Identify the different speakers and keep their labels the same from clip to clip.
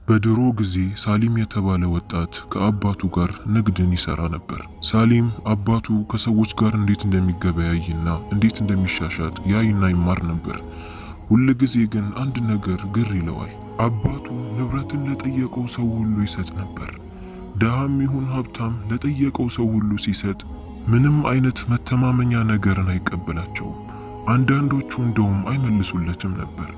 Speaker 1: በድሮ ጊዜ ሳሊም የተባለ ወጣት ከአባቱ ጋር ንግድን ይሰራ ነበር። ሳሊም አባቱ ከሰዎች ጋር እንዴት እንደሚገበያይና እንዴት እንደሚሻሻጥ ያይና ይማር ነበር። ሁል ጊዜ ግን አንድ ነገር ግር ይለዋል። አባቱ ንብረትን ለጠየቀው ሰው ሁሉ ይሰጥ ነበር። ደሃም ይሁን ሀብታም ለጠየቀው ሰው ሁሉ ሲሰጥ ምንም አይነት መተማመኛ ነገርን አይቀበላቸውም። አንዳንዶቹ እንደውም አይመልሱለትም ነበር።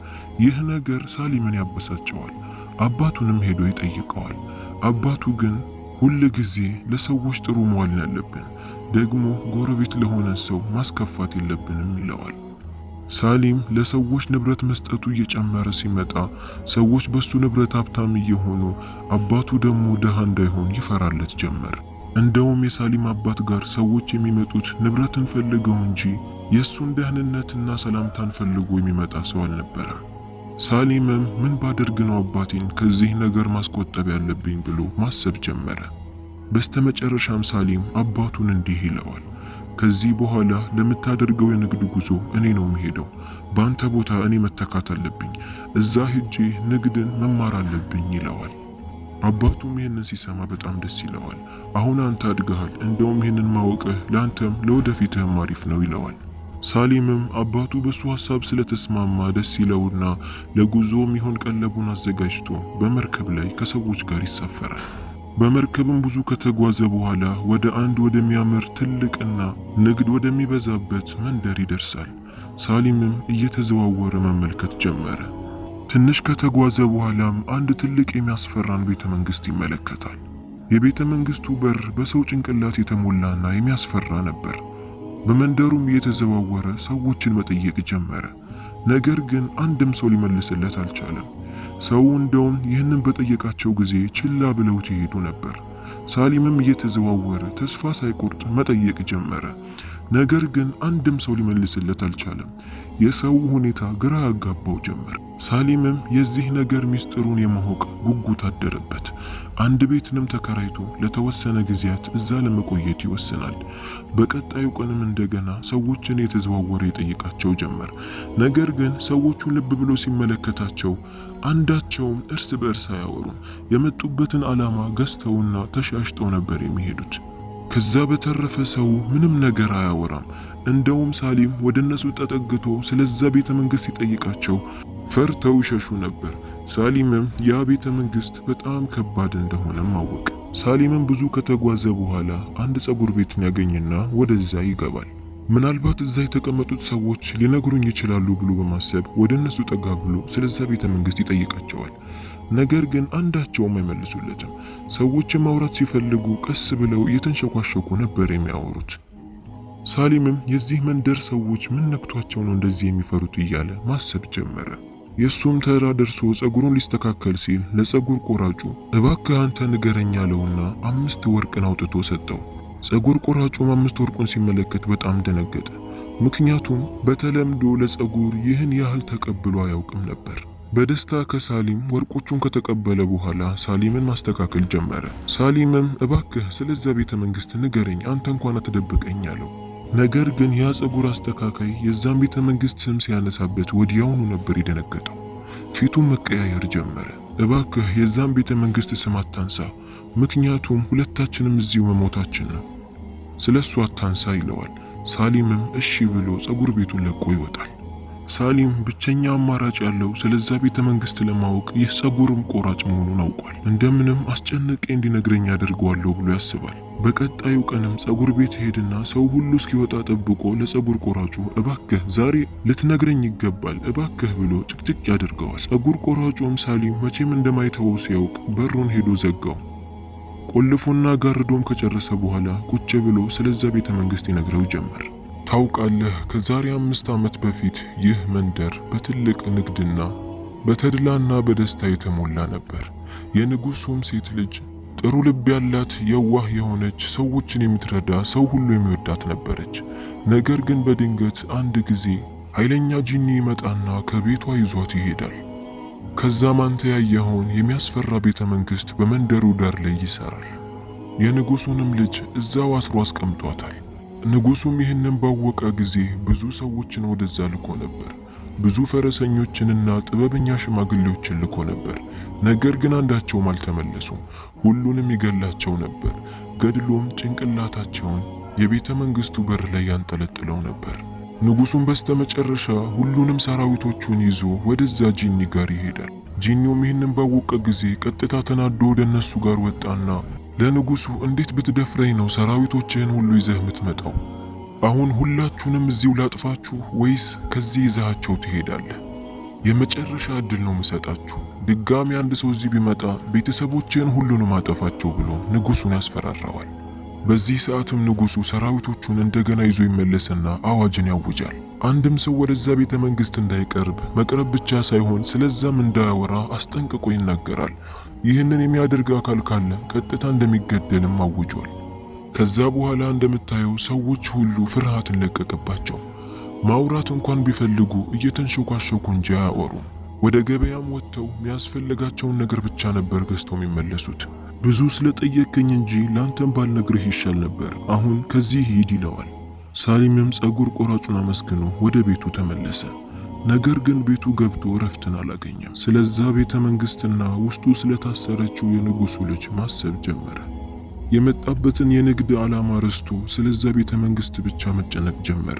Speaker 1: ይህ ነገር ሳሊምን ያበሳጨዋል። አባቱንም ሄዶ ይጠይቀዋል። አባቱ ግን ሁል ጊዜ ለሰዎች ጥሩ መዋል ያለብን፣ ደግሞ ጎረቤት ለሆነ ሰው ማስከፋት የለብንም ይለዋል። ሳሊም ለሰዎች ንብረት መስጠቱ እየጨመረ ሲመጣ ሰዎች በሱ ንብረት ሀብታም እየሆኑ አባቱ ደግሞ ደሃ እንዳይሆን ይፈራለት ጀመር። እንደውም የሳሊም አባት ጋር ሰዎች የሚመጡት ንብረትን ፈልገው እንጂ የሱን ደህንነትና ሰላምታን ፈልጎ የሚመጣ ሰው አልነበረም። ሳሊምም ምን ባደርግ ነው አባቴን ከዚህ ነገር ማስቆጠብ ያለብኝ ብሎ ማሰብ ጀመረ። በስተመጨረሻም ሳሊም አባቱን እንዲህ ይለዋል፣ ከዚህ በኋላ ለምታደርገው የንግድ ጉዞ እኔ ነው የምሄደው። በአንተ ቦታ እኔ መተካት አለብኝ። እዛ ሄጄ ንግድን መማር አለብኝ ይለዋል። አባቱም ይህንን ሲሰማ በጣም ደስ ይለዋል። አሁን አንተ አድገሃል፣ እንደውም ይህንን ማወቅህ ለአንተም ለወደፊትህም አሪፍ ነው ይለዋል። ሳሊምም አባቱ በሱ ሐሳብ ስለተስማማ ደስ ይለውና ለጉዞም ይሆን ቀለቡን አዘጋጅቶ በመርከብ ላይ ከሰዎች ጋር ይሳፈራል። በመርከብም ብዙ ከተጓዘ በኋላ ወደ አንድ ወደሚያምር ትልቅና ንግድ ወደሚበዛበት መንደር ይደርሳል። ሳሊምም እየተዘዋወረ መመልከት ጀመረ። ትንሽ ከተጓዘ በኋላም አንድ ትልቅ የሚያስፈራን ቤተ መንግስት ይመለከታል። የቤተ መንግስቱ በር በሰው ጭንቅላት የተሞላና የሚያስፈራ ነበር። በመንደሩም እየተዘዋወረ ሰዎችን መጠየቅ ጀመረ። ነገር ግን አንድም ሰው ሊመልስለት አልቻለም። ሰው እንደውም ይህንን በጠየቃቸው ጊዜ ችላ ብለውት ይሄዱ ነበር። ሳሊምም እየተዘዋወረ ተስፋ ሳይቆርጥ መጠየቅ ጀመረ። ነገር ግን አንድም ሰው ሊመልስለት አልቻለም። የሰው ሁኔታ ግራ ያጋባው ጀመር። ሳሊምም የዚህ ነገር ሚስጥሩን የማወቅ ጉጉት አደረበት። አንድ ቤትንም ተከራይቶ ለተወሰነ ጊዜያት እዛ ለመቆየት ይወስናል። በቀጣዩ ቀንም እንደገና ሰዎችን የተዘዋወረ ይጠይቃቸው ጀመር። ነገር ግን ሰዎቹ ልብ ብሎ ሲመለከታቸው አንዳቸውም እርስ በእርስ አያወሩም። የመጡበትን ዓላማ ገዝተውና ተሻሽጠው ነበር የሚሄዱት። ከዛ በተረፈ ሰው ምንም ነገር አያወራም። እንደውም ሳሊም ወደ እነሱ ተጠግቶ ስለዛ ቤተ መንግስት ሲጠይቃቸው ፈርተው ይሸሹ ነበር። ሳሊምም ያ ቤተ መንግስት በጣም ከባድ እንደሆነም አወቀ። ሳሊምም ብዙ ከተጓዘ በኋላ አንድ ጸጉር ቤትን ያገኝና ወደዛ ይገባል። ምናልባት እዛ የተቀመጡት ሰዎች ሊነግሩኝ ይችላሉ ብሎ በማሰብ ወደ እነሱ ጠጋ ብሎ ስለዛ ቤተ መንግስት ይጠይቃቸዋል። ነገር ግን አንዳቸውም አይመልሱለትም። ሰዎች ማውራት ሲፈልጉ ቀስ ብለው እየተንሸኳሸኩ ነበር የሚያወሩት። ሳሊምም የዚህ መንደር ሰዎች ምን ነክቷቸው ነው እንደዚህ የሚፈሩት እያለ ማሰብ ጀመረ። የሱም ተራ ደርሶ ጸጉሩን ሊስተካከል ሲል ለጸጉር ቆራጩ እባክህ አንተ ንገረኝ አለውና 5 ወርቅን አውጥቶ ሰጠው። ጸጉር ቆራጩም 5 ወርቁን ሲመለከት በጣም ደነገጠ። ምክንያቱም በተለምዶ ለጸጉር ይህን ያህል ተቀብሎ አያውቅም ነበር። በደስታ ከሳሊም ወርቆቹን ከተቀበለ በኋላ ሳሊምን ማስተካከል ጀመረ። ሳሊምም እባክህ ስለዛ ቤተ መንግስት ንገረኝ፣ አንተ እንኳን አትደብቀኝ አለው። ነገር ግን ያ ጸጉር አስተካካይ የዛን ቤተ መንግስት ስም ሲያነሳበት ወዲያውኑ ነበር የደነገጠው። ፊቱን መቀያየር ጀመረ። እባክህ የዛን ቤተ መንግስት ስም አታንሳ፣ ምክንያቱም ሁለታችንም እዚሁ መሞታችን ነው፣ ስለሱ አታንሳ ይለዋል። ሳሊምም እሺ ብሎ ጸጉር ቤቱን ለቆ ይወጣል። ሳሊም ብቸኛ አማራጭ ያለው ስለዛ ቤተ መንግስት ለማወቅ ይህ ጸጉርም ቆራጭ መሆኑን አውቋል። እንደምንም አስጨንቄ እንዲነግረኝ አደርገዋለሁ ብሎ ያስባል። በቀጣዩ ቀንም ጸጉር ቤት ሄድና ሰው ሁሉ እስኪወጣ ጠብቆ ለጸጉር ቆራጩ እባክህ ዛሬ ልትነግረኝ ይገባል እባክህ ብሎ ጭቅጭቅ ያደርገዋል። ጸጉር ቆራጩም ሳሊም መቼም እንደማይተወው ሲያውቅ በሩን ሄዶ ዘጋው። ቆልፎና ጋርዶም ከጨረሰ በኋላ ቁጭ ብሎ ስለዛ ቤተ መንግስት ይነግረው ጀመር። ታውቃለህ፣ ከዛሬ 5 ዓመት በፊት ይህ መንደር በትልቅ ንግድና በተድላና በደስታ የተሞላ ነበር። የንጉሱም ሴት ልጅ ጥሩ ልብ ያላት የዋህ የሆነች ሰዎችን የምትረዳ ሰው ሁሉ የሚወዳት ነበረች። ነገር ግን በድንገት አንድ ጊዜ ኃይለኛ ጂኒ ይመጣና ከቤቷ ይዟት ይሄዳል። ከዛም አንተ ያየኸውን የሚያስፈራ ቤተ መንግስት በመንደሩ ዳር ላይ ይሰራል። የንጉሱንም ልጅ እዛው አስሮ አስቀምጧታል። ንጉሱም ይህንን ባወቀ ጊዜ ብዙ ሰዎችን ወደዛ ልኮ ነበር። ብዙ ፈረሰኞችንና ጥበበኛ ሽማግሌዎችን ልኮ ነበር። ነገር ግን አንዳቸውም አልተመለሱም። ሁሉንም ይገላቸው ነበር። ገድሎም ጭንቅላታቸውን የቤተ መንግስቱ በር ላይ ያንጠለጥለው ነበር። ንጉሱም በስተመጨረሻ ሁሉንም ሰራዊቶቹን ይዞ ወደዛ ጂኒ ጋር ይሄዳል። ጂኒውም ይህንን ባወቀ ጊዜ ቀጥታ ተናዶ ወደ እነሱ ጋር ወጣና ለንጉሱ እንዴት ብትደፍረኝ ነው ሰራዊቶችህን ሁሉ ይዘህ የምትመጣው? አሁን ሁላችሁንም እዚሁ ላጥፋችሁ ወይስ ከዚህ ይዛቸው ትሄዳለህ? የመጨረሻ እድል ነው የምሰጣችሁ። ድጋሚ አንድ ሰው እዚህ ቢመጣ ቤተሰቦችህን ሁሉንም አጠፋቸው ብሎ ንጉሱን ያስፈራራዋል። በዚህ ሰዓትም ንጉሱ ሰራዊቶቹን እንደገና ይዞ ይመለስና አዋጅን ያውጃል። አንድም ሰው ወደዛ ቤተ መንግስት እንዳይቀርብ፣ መቅረብ ብቻ ሳይሆን ስለዛም እንዳያወራ አስጠንቅቆ ይናገራል። ይህንን የሚያደርግ አካል ካለ ቀጥታ እንደሚገደልም አውጇል። ከዛ በኋላ እንደምታየው ሰዎች ሁሉ ፍርሃትን ለቀቀባቸው። ማውራት እንኳን ቢፈልጉ እየተንሸኳሸኩ እንጂ አያወሩም። ወደ ገበያም ወጥተው የሚያስፈልጋቸውን ነገር ብቻ ነበር ገዝተው የሚመለሱት። ብዙ ስለጠየቀኝ እንጂ ላንተም ባልነግርህ ይሻል ነበር፣ አሁን ከዚህ ሂድ ይለዋል። ሳሊምም ጸጉር ቆራጩን አመስግኖ ወደ ቤቱ ተመለሰ። ነገር ግን ቤቱ ገብቶ እረፍትን አላገኘም። ስለዛ ቤተ መንግስትና ውስጡ ስለታሰረችው የንጉሱ ልጅ ማሰብ ጀመረ። የመጣበትን የንግድ ዓላማ ረስቶ ስለዛ ቤተ መንግስት ብቻ መጨነቅ ጀመረ።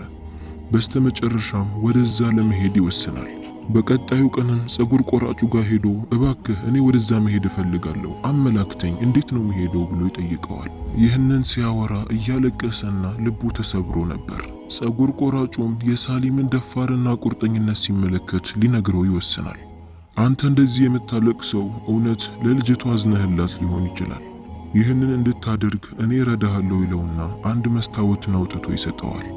Speaker 1: በስተመጨረሻም ወደዛ ለመሄድ ይወስናል። በቀጣዩ ቀንም ጸጉር ቆራጩ ጋር ሄዶ እባክህ እኔ ወደዛ መሄድ እፈልጋለሁ፣ አመላክተኝ፣ እንዴት ነው መሄደው ብሎ ይጠይቀዋል። ይህንን ሲያወራ እያለቀሰና ልቡ ተሰብሮ ነበር። ጸጉር ቆራጩም የሳሊምን ደፋርና ቁርጠኝነት ሲመለከት ሊነግረው ይወስናል። አንተ እንደዚህ የምታለቅሰው እውነት ለልጅቷ አዝነህላት ሊሆን ይችላል። ይህንን እንድታደርግ እኔ እረዳሃለሁ ይለውና አንድ መስታወትን አውጥቶ ይሰጠዋል።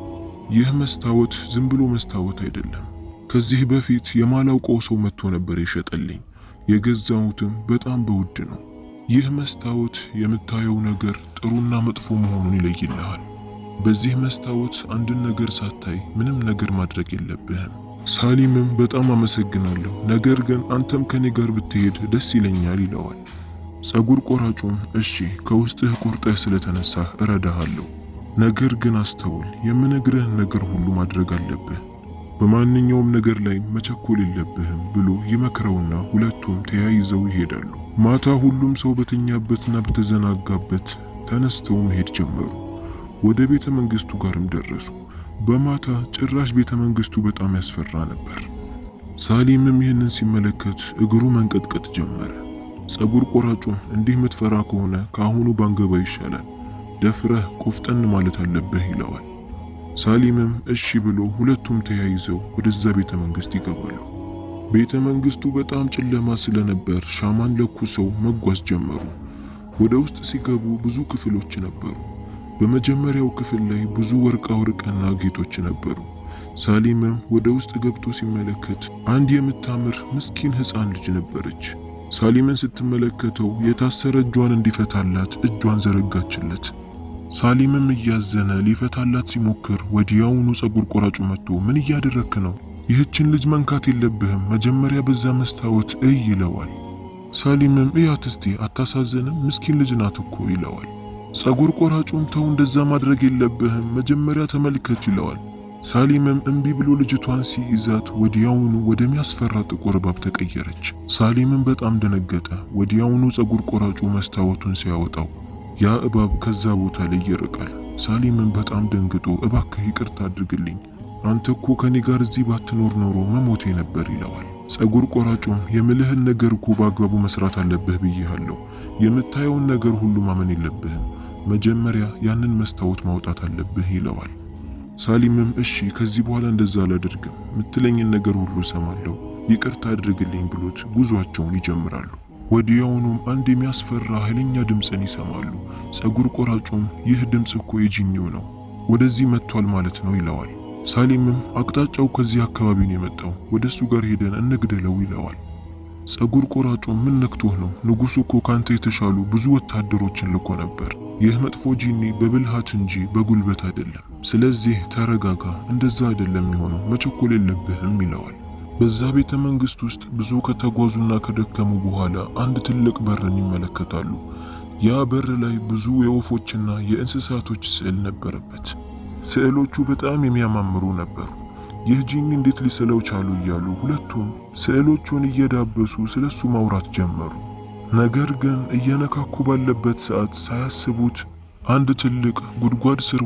Speaker 1: ይህ መስታወት ዝም ብሎ መስታወት አይደለም። ከዚህ በፊት የማላውቀው ሰው መጥቶ ነበር የሸጠልኝ። የገዛሁትም በጣም በውድ ነው። ይህ መስታወት የምታየው ነገር ጥሩና መጥፎ መሆኑን ይለይልሃል። በዚህ መስታወት አንድን ነገር ሳታይ ምንም ነገር ማድረግ የለብህም። ሳሊምም በጣም አመሰግናለሁ፣ ነገር ግን አንተም ከኔ ጋር ብትሄድ ደስ ይለኛል ይለዋል። ጸጉር ቆራጩም እሺ ከውስጥህ ቆርጠህ ስለተነሳህ እረዳሃለሁ፣ ነገር ግን አስተውል፣ የምነግርህን ነገር ሁሉ ማድረግ አለብህ፣ በማንኛውም ነገር ላይ መቸኮል የለብህም ብሎ ይመክረውና ሁለቱም ተያይዘው ይሄዳሉ። ማታ ሁሉም ሰው በተኛበትና በተዘናጋበት ተነስተው መሄድ ጀመሩ። ወደ ቤተ መንግስቱ ጋርም ደረሱ። በማታ ጭራሽ ቤተ መንግስቱ በጣም ያስፈራ ነበር። ሳሊምም ይህንን ሲመለከት እግሩ መንቀጥቀጥ ጀመረ። ጸጉር ቆራጩም እንዲህ ምትፈራ ከሆነ ከአሁኑ ባንገባ ይሻላል፣ ደፍረህ ቆፍጠን ማለት አለብህ ይለዋል። ሳሊምም እሺ ብሎ ሁለቱም ተያይዘው ወደዛ ቤተ መንግስት ይገባሉ። ቤተ መንግስቱ በጣም ጨለማ ስለነበር ሻማን ለኩሰው መጓዝ ጀመሩ። ወደ ውስጥ ሲገቡ ብዙ ክፍሎች ነበሩ። በመጀመሪያው ክፍል ላይ ብዙ ወርቃና ጌጦች ነበሩ። ሳሊምም ወደ ውስጥ ገብቶ ሲመለከት አንድ የምታምር ምስኪን ሕፃን ልጅ ነበረች። ሳሊምን ስትመለከተው የታሰረ እጇን እንዲፈታላት እጇን ዘረጋችለት። ሳሊምም እያዘነ ሊፈታላት ሲሞክር ወዲያውኑ ጸጉር ቆራጩ መጥቶ ምን እያደረክ ነው? ይህችን ልጅ መንካት የለብህም፣ መጀመሪያ በዛ መስታወት እይ ይለዋል። ሳሊምም እያት እስቲ አታሳዝንም? ምስኪን ልጅ ናት እኮ ይለዋል። ጸጉር ቆራጩም ተው እንደዛ ማድረግ የለብህም፣ መጀመሪያ ተመልከት ይለዋል። ሳሊምም እምቢ ብሎ ልጅቷን ሲይዛት ወዲያውኑ ወደሚያስፈራ ጥቁር እባብ ተቀየረች። ሳሊምም በጣም ደነገጠ። ወዲያውኑ ጸጉር ቆራጩ መስታወቱን ሲያወጣው ያ እባብ ከዛ ቦታ ላይ ይርቃል። ሳሊምም በጣም ደንግጦ እባክህ ይቅርታ አድርግልኝ፣ አንተ እኮ ከኔ ጋር እዚህ ባትኖር ኖሮ መሞቴ ነበር ይለዋል። ጸጉር ቆራጩም የምልህን ነገር እኮ በአግባቡ መስራት አለብህ ብዬሃለሁ፣ የምታየውን ነገር ሁሉ ማመን የለብህም፣ መጀመሪያ ያንን መስታወት ማውጣት አለብህ ይለዋል። ሳሊምም እሺ ከዚህ በኋላ እንደዛ አላደርግም፣ ምትለኝን ነገር ሁሉ ሰማለሁ፣ ይቅርታ አድርግልኝ ብሎት ጉዟቸውን ይጀምራሉ። ወዲያውኑም አንድ የሚያስፈራ ኃይለኛ ድምፅን ይሰማሉ። ጸጉር ቆራጩም ይህ ድምፅ እኮ የጂኒው ነው፣ ወደዚህ መጥቷል ማለት ነው ይለዋል። ሳሊምም አቅጣጫው ከዚህ አካባቢ ነው የመጣው፣ ወደሱ ጋር ሄደን እንግደለው ይለዋል። ጸጉር ቆራጩም ምን ነክቶህ ነው? ንጉሱ እኮ ካንተ የተሻሉ ብዙ ወታደሮችን ልኮ ነበር። ይህ መጥፎ ጂኒ በብልሃት እንጂ በጉልበት አይደለም። ስለዚህ ተረጋጋ፣ እንደዛ አይደለም የሚሆነው፣ መቸኮል የለብህም ይለዋል። በዛ ቤተ መንግስት ውስጥ ብዙ ከተጓዙና ከደከሙ በኋላ አንድ ትልቅ በርን ይመለከታሉ። ያ በር ላይ ብዙ የወፎችና የእንስሳቶች ስዕል ነበረበት። ስዕሎቹ በጣም የሚያማምሩ ነበሩ። ይህ ጂኒ እንዴት ሊስለው ቻሉ እያሉ ሁለቱም ስዕሎቹን እየዳበሱ ስለሱ ማውራት ጀመሩ። ነገር ግን እየነካኩ ባለበት ሰዓት ሳያስቡት አንድ ትልቅ ጉድጓድ ስር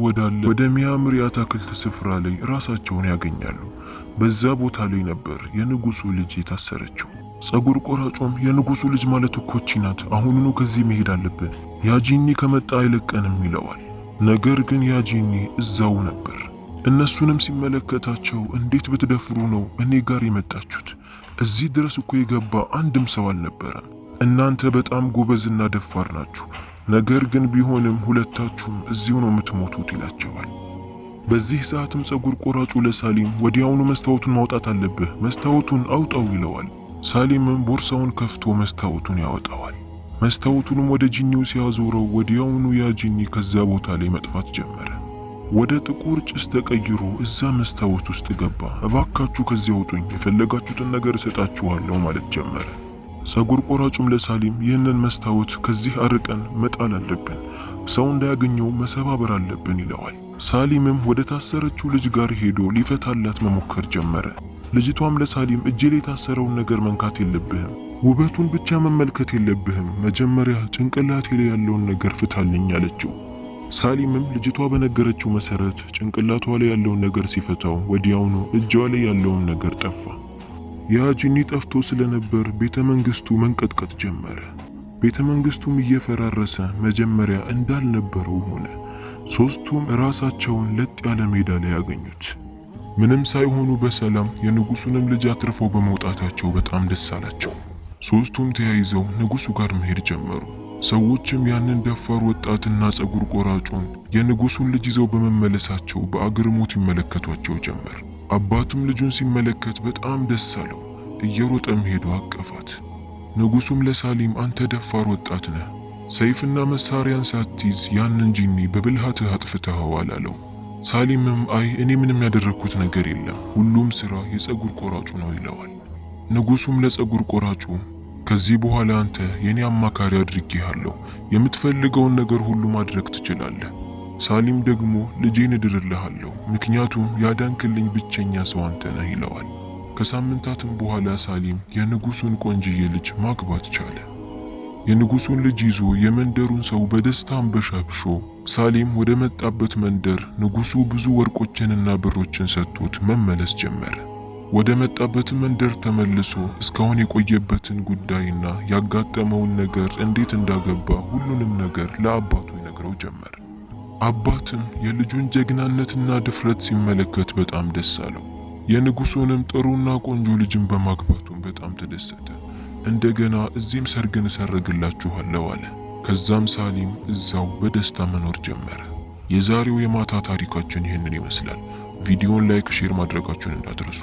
Speaker 1: ወደ ሚያምር የአትክልት ስፍራ ላይ ራሳቸውን ያገኛሉ። በዛ ቦታ ላይ ነበር የንጉሱ ልጅ የታሰረችው። ጸጉር ቆራጩም የንጉሱ ልጅ ማለት እኮ እቺ ናት፣ አሁኑኑ ከዚህ መሄድ አለብን፣ ያ ጂኒ ከመጣ አይለቀንም ይለዋል። ነገር ግን ያ ጂኒ እዛው ነበር። እነሱንም ሲመለከታቸው እንዴት ብትደፍሩ ነው እኔ ጋር የመጣችሁት? እዚህ ድረስ እኮ የገባ አንድም ሰው አልነበረም። እናንተ በጣም ጎበዝና ደፋር ናችሁ። ነገር ግን ቢሆንም ሁለታችሁም እዚሁ ነው የምትሞቱት ይላቸዋል። በዚህ ሰዓትም ጸጉር ቆራጩ ለሳሊም ወዲያውኑ መስታወቱን ማውጣት አለብህ፣ መስታወቱን አውጣው ይለዋል። ሳሊምም ቦርሳውን ከፍቶ መስታወቱን ያወጣዋል። መስታወቱንም ወደ ጂኒው ሲያዞረው ወዲያውኑ ያ ጂኒ ከዛ ቦታ ላይ መጥፋት ጀመረ። ወደ ጥቁር ጭስ ተቀይሮ እዛ መስታወት ውስጥ ገባ። እባካችሁ ከዚህ አውጡኝ፣ የፈለጋችሁትን ነገር እሰጣችኋለሁ ማለት ጀመረ። ጸጉር ቆራጩም ለሳሊም ይህንን መስታወት ከዚህ አርቀን መጣል አለብን፣ ሰው እንዳያገኘው መሰባበር አለብን ይለዋል። ሳሊምም ወደ ታሰረችው ልጅ ጋር ሄዶ ሊፈታላት መሞከር ጀመረ። ልጅቷም ለሳሊም እጄ ላይ የታሰረውን ነገር መንካት የለብህም፣ ውበቱን ብቻ መመልከት የለብህም፣ መጀመሪያ ጭንቅላቴ ላይ ያለውን ነገር ፍታልኝ አለችው። ሳሊምም ልጅቷ በነገረችው መሰረት ጭንቅላቷ ላይ ያለውን ነገር ሲፈታው ወዲያውኑ እጇ ላይ ያለውን ነገር ጠፋ። ያ ጂኒ ጠፍቶ ስለነበር ቤተ መንግስቱ መንቀጥቀጥ ጀመረ። ቤተ መንግስቱም እየፈራረሰ መጀመሪያ እንዳልነበረው ሆነ። ሶስቱም ራሳቸውን ለጥ ያለ ሜዳ ላይ ያገኙት። ምንም ሳይሆኑ በሰላም የንጉሱንም ልጅ አትርፈው በመውጣታቸው በጣም ደስ አላቸው። ሶስቱም ተያይዘው ንጉሱ ጋር መሄድ ጀመሩ። ሰዎችም ያንን ደፋር ወጣትና ጸጉር ቆራጩን የንጉሱን ልጅ ይዘው በመመለሳቸው በአግርሞት ይመለከቷቸው ጀመር። አባቱም ልጁን ሲመለከት በጣም ደስ አለው። እየሮጠም ሄዶ አቀፋት። ንጉሱም ለሳሊም አንተ ደፋር ወጣት ነህ፣ ሰይፍና መሳሪያን ሳትይዝ ያንን ጂኒ በብልሃትህ አጥፍተኸዋል አለው። ሳሊምም አይ እኔ ምንም ያደረኩት ነገር የለም፣ ሁሉም ስራ የጸጉር ቆራጩ ነው ይለዋል። ንጉሱም ለጸጉር ቆራጩ ከዚህ በኋላ አንተ የኔ አማካሪ አድርጌሃለሁ፣ የምትፈልገውን ነገር ሁሉ ማድረግ ትችላለህ። ሳሊም ደግሞ ልጄን እድርልሃለሁ፣ ምክንያቱም ያዳንክልኝ ብቸኛ ሰው አንተ ነህ ይለዋል። ከሳምንታትም በኋላ ሳሊም የንጉሱን ቆንጅዬ ልጅ ማግባት ቻለ። የንጉሱን ልጅ ይዞ የመንደሩን ሰው በደስታ አንበሻብሾ ሳሊም ወደ መጣበት መንደር ንጉሱ ብዙ ወርቆችንና ብሮችን ሰጥቶት መመለስ ጀመረ። ወደ መጣበት መንደር ተመልሶ እስካሁን የቆየበትን ጉዳይና ያጋጠመውን ነገር እንዴት እንዳገባ ሁሉንም ነገር ለአባቱ ይነግረው ጀመር። አባትም የልጁን ጀግናነትና ድፍረት ሲመለከት በጣም ደስ አለው። የንጉሱንም ጥሩና ቆንጆ ልጅን በማግባቱም በጣም ተደሰተ። እንደገና እዚህም ሰርግን እሰርግላችኋለሁ አለ። ከዛም ሳሊም እዛው በደስታ መኖር ጀመረ። የዛሬው የማታ ታሪካችን ይህንን ይመስላል። ቪዲዮን ላይክ፣ ሼር ማድረጋችሁን እንዳትረሱ።